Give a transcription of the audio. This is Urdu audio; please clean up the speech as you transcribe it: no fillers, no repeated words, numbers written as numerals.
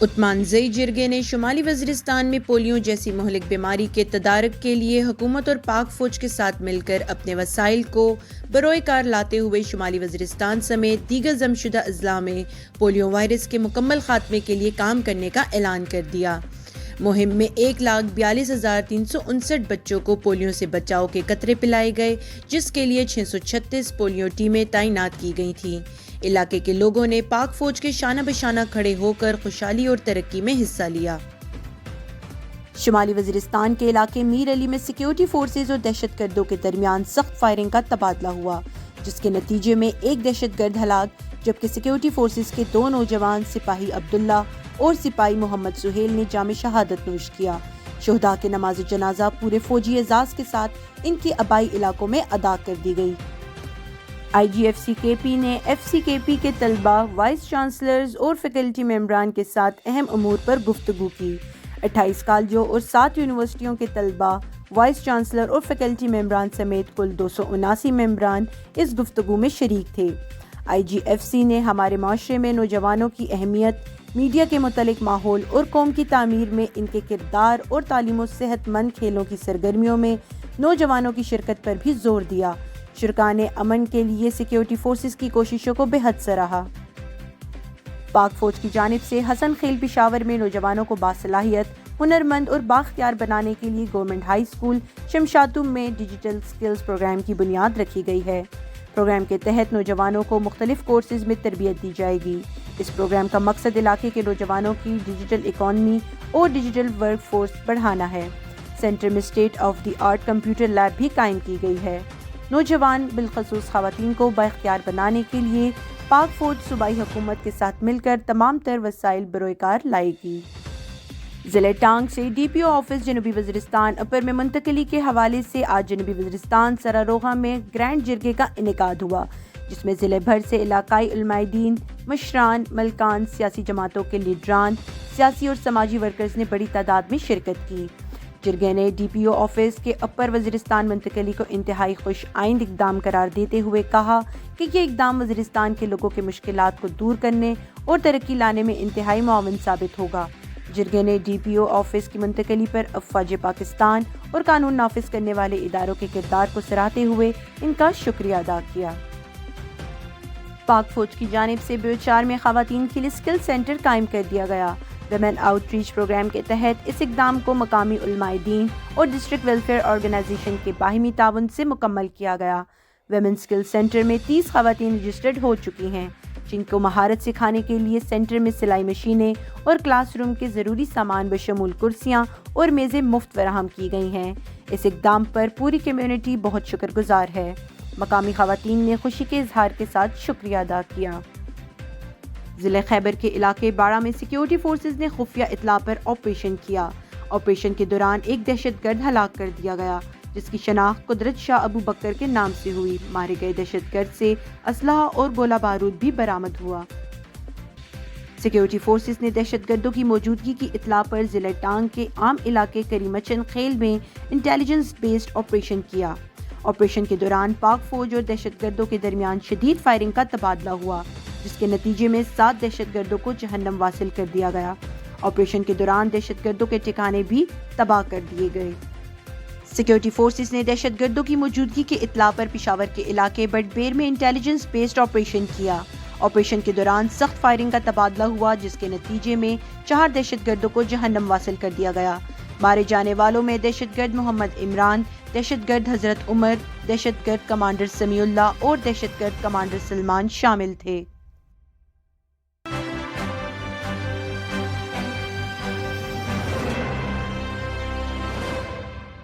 عثمان زئی جرگے نے شمالی وزیرستان میں پولیو جیسی مہلک بیماری کے تدارک کے لیے حکومت اور پاک فوج کے ساتھ مل کر اپنے وسائل کو بروئے کار لاتے ہوئے شمالی وزیرستان سمیت دیگر ضم شدہ اضلاع میں پولیو وائرس کے مکمل خاتمے کے لیے کام کرنے کا اعلان کر دیا۔ مہم میں 1,42,359 بچوں کو پولیو سے بچاؤ کے قطرے پلائے گئے، جس کے لیے 636 پولیو ٹیمیں تعینات کی گئی تھیں۔ علاقے کے لوگوں نے پاک فوج کے شانہ بشانہ کھڑے ہو کر خوشحالی اور ترقی میں حصہ لیا۔ شمالی وزیرستان کے علاقے میر علی میں سیکیورٹی فورسز اور دہشت گردوں کے درمیان سخت فائرنگ کا تبادلہ ہوا، جس کے نتیجے میں ایک دہشت گرد ہلاک، جبکہ سیکیورٹی فورسز کے 2 نوجوان سپاہی عبداللہ اور سپاہی محمد سہیل نے جام شہادت نوش کیا۔ شہداء کی نماز جنازہ پورے فوجی اعزاز کے ساتھ ان کے آبائی علاقوں میں ادا کر دی گئی۔ IGFCKP نے FCKP کے طلبہ، وائس چانسلرز اور فیکلٹی ممبران کے ساتھ اہم امور پر گفتگو کی۔ 28 کالجوں اور 7 یونیورسٹیوں کے طلبہ، وائس چانسلر اور فیکلٹی ممبران سمیت کل 279 ممبران اس گفتگو میں شریک تھے۔ IGFC نے ہمارے معاشرے میں نوجوانوں کی اہمیت، میڈیا کے متعلق ماحول اور قوم کی تعمیر میں ان کے کردار اور تعلیم و صحت مند کھیلوں کی سرگرمیوں میں نوجوانوں کی شرکت پر بھی زور دیا۔ شرکاء نے امن کے لیے سیکیورٹی فورسز کی کوششوں کو بے حد سراہا۔ پاک فوج کی جانب سے حسن خیل پشاور میں نوجوانوں کو باصلاحیت، ہنرمند اور بااختیار بنانے کے لیے گورنمنٹ ہائی اسکول شمشاتم میں ڈیجیٹل سکلز پروگرام کی بنیاد رکھی گئی ہے۔ پروگرام کے تحت نوجوانوں کو مختلف کورسز میں تربیت دی جائے گی۔ اس پروگرام کا مقصد علاقے کے نوجوانوں کی ڈیجیٹل اکانومی اور ڈیجیٹل ورک فورس بڑھانا ہے۔ سینٹر میں state of the art computer lab بھی قائم کی گئی ہے۔ نوجوان بالخصوص خواتین کو بااختیار بنانے کے لیے پاک فوج صوبائی حکومت کے ساتھ مل کر تمام تر وسائل بروئے کار لائے گی۔ ضلع ٹانگ سے DPO آفس جنوبی وزیرستان اپر میں منتقلی کے حوالے سے آج جنوبی وزیرستان سراروغہ میں گرینڈ جرگے کا انعقاد ہوا، جس میں ضلع بھر سے علاقائی علماء دین، مشران، ملکان، سیاسی جماعتوں کے لیڈران، سیاسی اور سماجی ورکرز نے بڑی تعداد میں شرکت کی۔ جرگے نے DPO آفس کے اپر وزیرستان منتقلی کو انتہائی خوش آئند اقدام قرار دیتے ہوئے کہا کہ یہ اقدام وزیرستان کے لوگوں کے مشکلات کو دور کرنے اور ترقی لانے میں انتہائی معاون ثابت ہوگا۔ جرگے نے DPO آفس کی منتقلی پر افواج پاکستان اور قانون نافذ کرنے والے اداروں کے کردار کو سراہتے ہوئے ان کا شکریہ ادا کیا۔ پاک فوج کی جانب سے بیوچار میں خواتین کے لیے اسکل سینٹر قائم کر دیا گیا۔ ویمن آؤٹ ریچ پروگرام کے تحت اس اقدام کو مقامی علماء دین اور ڈسٹرکٹ ویلفیئر آرگنائزیشن کے باہمی تعاون سے مکمل کیا گیا۔ ویمن اسکل سینٹر میں 30 خواتین رجسٹرڈ ہو چکی ہیں، جن کو مہارت سکھانے کے لیے سینٹر میں سلائی مشینیں اور کلاس روم کے ضروری سامان بشمول کرسیاں اور میزیں مفت فراہم کی گئی ہیں۔ اس اقدام پر پوری کمیونٹی بہت شکر گزار ہے۔ مقامی خواتین نے خوشی کے اظہار کے ساتھ شکریہ ادا کیا۔ ضلع خیبر کے علاقے باڑہ میں سیکیورٹی فورسز نے خفیہ اطلاع پر آپریشن کیا۔ آپریشن کے دوران ایک دہشت گرد ہلاک کر دیا گیا، جس کی شناخت قدرت شاہ ابو بکر کے نام سے ہوئی۔ مارے گئے دہشت گرد سے اسلحہ اور گولہ بارود بھی برآمد ہوا۔ سیکیورٹی فورسز نے دہشت گردوں کی موجودگی کی اطلاع پر ضلع ٹانگ کے عام علاقے کریمچن خیل میں انٹیلیجنس بیسڈ آپریشن کیا۔ آپریشن کے دوران پاک فوج اور دہشت گردوں کے درمیان شدید فائرنگ کا تبادلہ ہوا، جس کے نتیجے میں 7 دہشت گردوں کو جہنم واصل کر دیا گیا۔ آپریشن کے دوران دہشت گردوں کے ٹھکانے بھی تباہ کر دیے گئے۔ سیکیورٹی فورسز نے دہشت گردوں کی موجودگی کی اطلاع پر پشاور کے علاقے بٹبیر میں انٹیلیجنس بیسڈ آپریشن کیا۔ آپریشن کے دوران سخت فائرنگ کا تبادلہ ہوا، جس کے نتیجے میں 4 دہشت گردوں کو جہنم واصل کر دیا گیا۔ مارے جانے والوں میں دہشت گرد محمد عمران، دہشت گرد حضرت عمر، دہشت گرد کمانڈر سمیع اللہ اور دہشت گرد کمانڈر سلمان شامل تھے۔